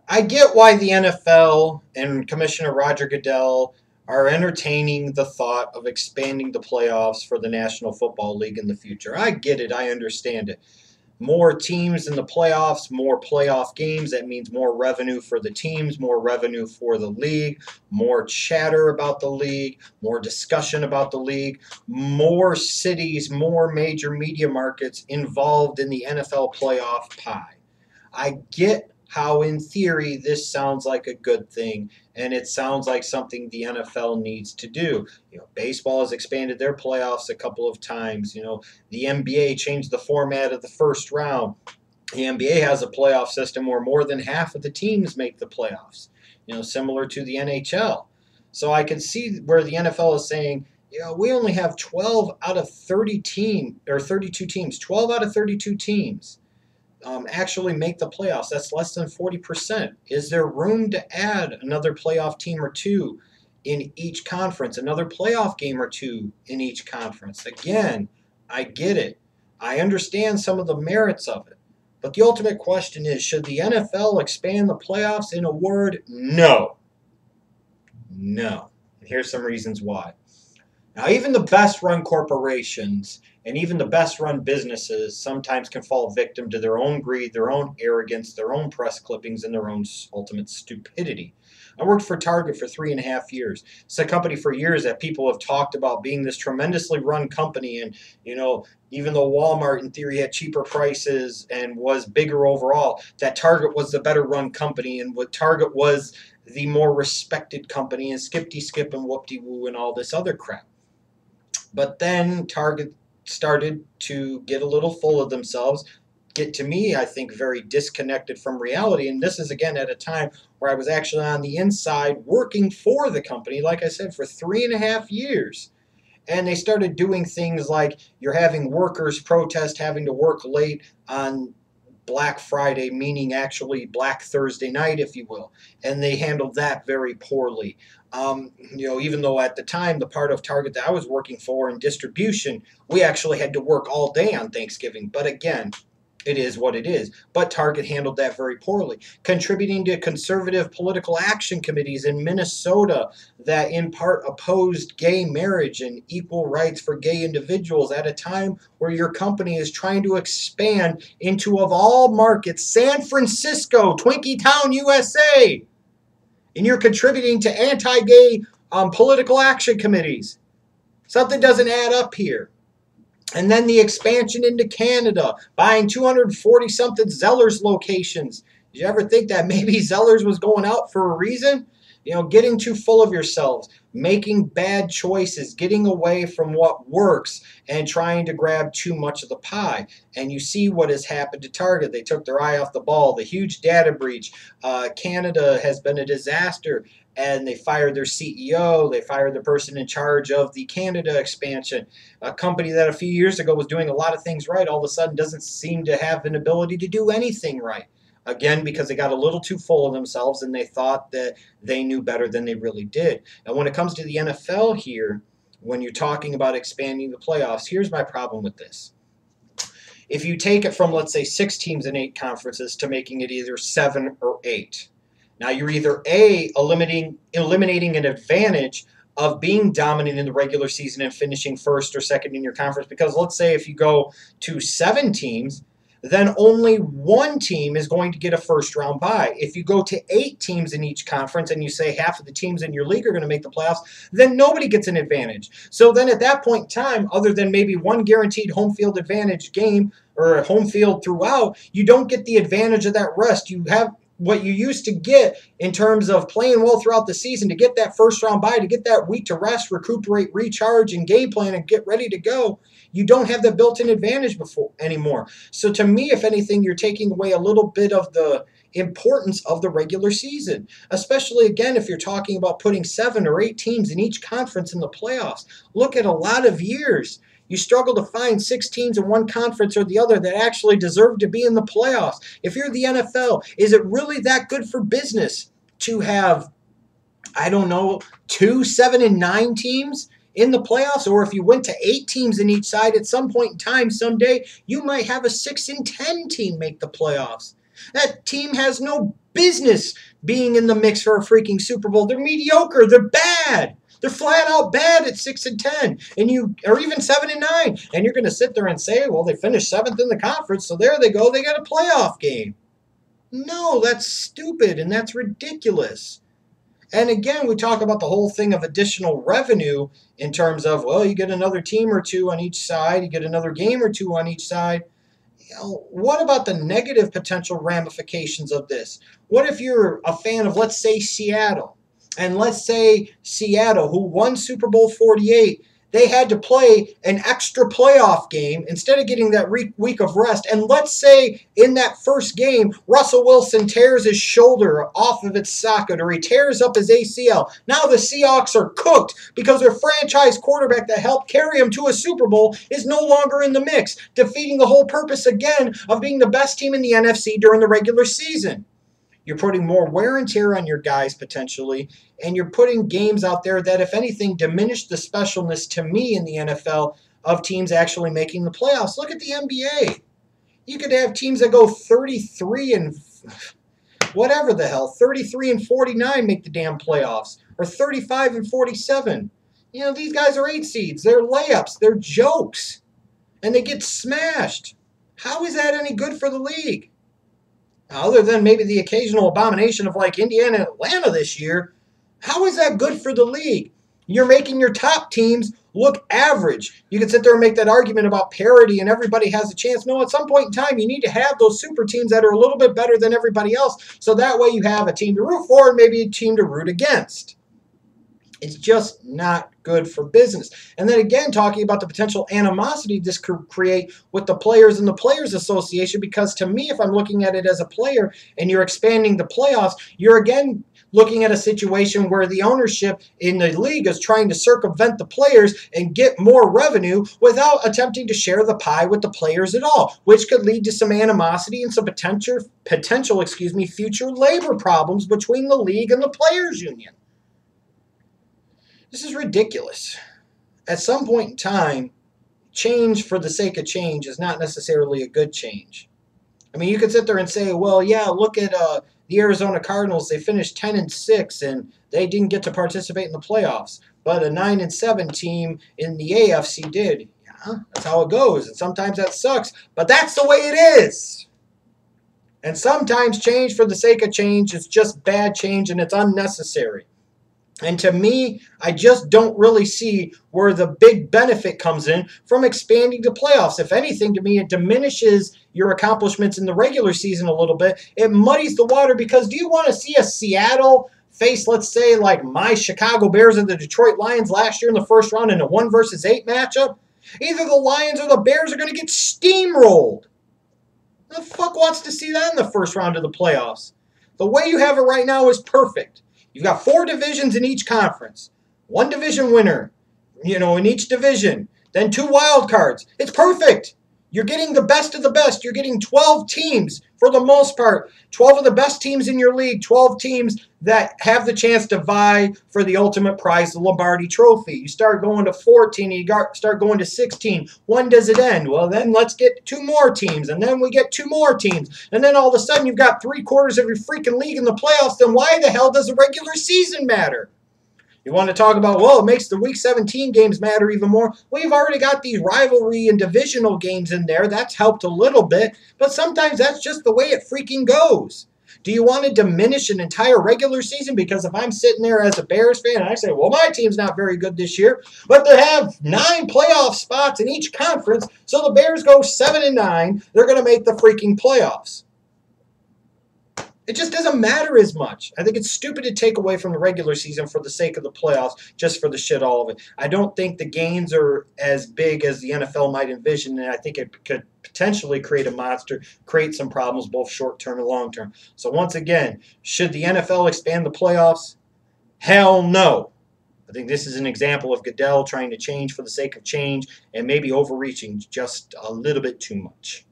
I get why the NFL and Commissioner Roger Goodell are entertaining the thought of expanding the playoffs for the National Football League in the future. I get it. I understand it. More teams in the playoffs, more playoff games. That means more revenue for the teams, more revenue for the league, more chatter about the league, more discussion about the league, more cities, more major media markets involved in the NFL playoff pie. I get how, in theory, this sounds like a good thing, and it sounds like something the NFL needs to do. Baseball has expanded their playoffs a couple of times. The NBA changed the format of the first round. The NBA has a playoff system where more than half of the teams make the playoffs. Similar to the NHL. So I can see where the NFL is saying, we only have 12 out of 30 team or 32 teams. 12 out of 32 teams actually make the playoffs. That's less than 40%. Is there room to add another playoff team or two in each conference, another playoff game or two in each conference? Again, I get it. I understand some of the merits of it. But the ultimate question is, should the NFL expand the playoffs? In a word, no. No. And here's some reasons why. Now, even the best run corporations and even the best run businesses sometimes can fall victim to their own greed, their own arrogance, their own press clippings, and their own ultimate stupidity. I worked for Target for 3.5 years. It's a company for years that people have talked about being this tremendously run company. And, even though Walmart in theory had cheaper prices and was bigger overall, that Target was the better run company, and what Target was the more respected company, and skip and whoop-de-woo and all this other crap. But then Target started to get a little full of themselves, get, to me, I think, very disconnected from reality. And this is, again, at a time where I was actually on the inside working for the company, like I said, for 3.5 years. And they started doing things like you're having workers protest having to work late on Black Friday, meaning actually Black Thursday night, if you will. And they handled that very poorly. Even though at the time, the part of Target that I was working for in distribution, we actually had to work all day on Thanksgiving. But again, it is what it is. But Target handled that very poorly, contributing to conservative political action committees in Minnesota that in part opposed gay marriage and equal rights for gay individuals at a time where your company is trying to expand into, of all markets, San Francisco, Twinkie Town, USA. And you're contributing to anti-gay political action committees. Something doesn't add up here. And then the expansion into Canada, buying 240-something Zellers locations. Did you ever think that maybe Zellers was going out for a reason? Getting too full of yourselves, making bad choices, getting away from what works, and trying to grab too much of the pie. And you see what has happened to Target. They took their eye off the ball. The huge data breach. Canada has been a disaster. And they fired their CEO. They fired the person in charge of the Canada expansion. A company that a few years ago was doing a lot of things right, all of a sudden doesn't seem to have an ability to do anything right. Again, because they got a little too full of themselves and they thought that they knew better than they really did. And when it comes to the NFL here, when you're talking about expanding the playoffs, here's my problem with this. If you take it from, let's say, 6 teams in 8 conferences to making it either 7 or 8, now you're either A, eliminating an advantage of being dominant in the regular season and finishing first or second in your conference, because let's say if you go to 7 teams, then only 1 team is going to get a first-round bye. If you go to 8 teams in each conference and you say half of the teams in your league are going to make the playoffs, then nobody gets an advantage. So then at that point in time, other than maybe 1 guaranteed home field advantage game or home field throughout, you don't get the advantage of that rest. You have what you used to get in terms of playing well throughout the season to get that first-round bye, to get that week to rest, recuperate, recharge, and game plan and get ready to go. You don't have the built-in advantage anymore. So to me, if anything, you're taking away a little bit of the importance of the regular season, especially, again, if you're talking about putting 7 or 8 teams in each conference in the playoffs. Look at a lot of years. You struggle to find 6 teams in one conference or the other that actually deserve to be in the playoffs. If you're the NFL, is it really that good for business to have, 2, 7, and 9 teams in the playoffs? Or if you went to 8 teams in each side at some point in time, someday, you might have a 6 and 10 team make the playoffs. That team has no business being in the mix for a freaking Super Bowl. They're mediocre. They're bad. They're flat out bad at 6-10, and or even 7-9. And you're going to sit there and say, well, they finished 7th in the conference, so there they go. They got a playoff game. No, that's stupid, and that's ridiculous. And again, we talk about the whole thing of additional revenue in terms of, well, you get another team or two on each side, you get another game or two on each side. What about the negative potential ramifications of this? What if you're a fan of, let's say, Seattle? And let's say Seattle, who won Super Bowl 48, they had to play an extra playoff game instead of getting that week of rest. And let's say in that first game, Russell Wilson tears his shoulder off of its socket, or he tears up his ACL. Now the Seahawks are cooked because their franchise quarterback that helped carry him to a Super Bowl is no longer in the mix, defeating the whole purpose again of being the best team in the NFC during the regular season. You're putting more wear and tear on your guys potentially, and you're putting games out there that, if anything, diminish the specialness to me in the NFL of teams actually making the playoffs. Look at the NBA. You could have teams that go 33 and whatever the hell, 33 and 49 make the damn playoffs, or 35 and 47. You know, these guys are 8 seeds. They're layups. They're jokes. And they get smashed. How is that any good for the league? Other than maybe the occasional abomination of like Indiana and Atlanta this year, how is that good for the league? You're making your top teams look average. You can sit there and make that argument about parity and everybody has a chance. No, at some point in time, you need to have those super teams that are a little bit better than everybody else, so that way you have a team to root for and maybe a team to root against. It's just not good for business. And then again, talking about the potential animosity this could create with the players and the Players Association, because to me, if I'm looking at it as a player and you're expanding the playoffs, you're again looking at a situation where the ownership in the league is trying to circumvent the players and get more revenue without attempting to share the pie with the players at all, which could lead to some animosity and some potential future labor problems between the league and the players union. This is ridiculous. At some point in time, change for the sake of change is not necessarily a good change. I mean, you could sit there and say, well, yeah, look at the Arizona Cardinals. They finished 10-6, and they didn't get to participate in the playoffs. But a 9-7 team in the AFC did. Yeah, that's how it goes. And sometimes that sucks, but that's the way it is. And sometimes change for the sake of change is just bad change, and it's unnecessary. And to me, I just don't really see where the big benefit comes in from expanding the playoffs. If anything, to me, it diminishes your accomplishments in the regular season a little bit. It muddies the water, because do you want to see a Seattle face, let's say, like my Chicago Bears or the Detroit Lions last year in the first round in a 1-versus-8 matchup? Either the Lions or the Bears are going to get steamrolled. Who the fuck wants to see that in the first round of the playoffs? The way you have it right now is perfect. You've got 4 divisions in each conference. 1 division winner, in each division. Then 2 wild cards. It's perfect. You're getting the best of the best. You're getting 12 teams for the most part. 12 of the best teams in your league. 12 teams that have the chance to vie for the ultimate prize, the Lombardi Trophy. You start going to 14 and you start going to 16. When does it end? Well, then let's get 2 more teams. And then we get 2 more teams. And then all of a sudden you've got 3/4 of your freaking league in the playoffs. Then why the hell does the regular season matter? You want to talk about, well, it makes the Week 17 games matter even more. Well, you've already got these rivalry and divisional games in there. That's helped a little bit, but sometimes that's just the way it freaking goes. Do you want to diminish an entire regular season? Because if I'm sitting there as a Bears fan and I say, well, my team's not very good this year, but they have 9 playoff spots in each conference, so the Bears go 7-9, they're going to make the freaking playoffs. It just doesn't matter as much. I think it's stupid to take away from the regular season for the sake of the playoffs, just for the shit all of it. I don't think the gains are as big as the NFL might envision, and I think it could potentially create a monster, create some problems, both short-term and long-term. So once again, should the NFL expand the playoffs? Hell no. I think this is an example of Goodell trying to change for the sake of change and maybe overreaching just a little bit too much.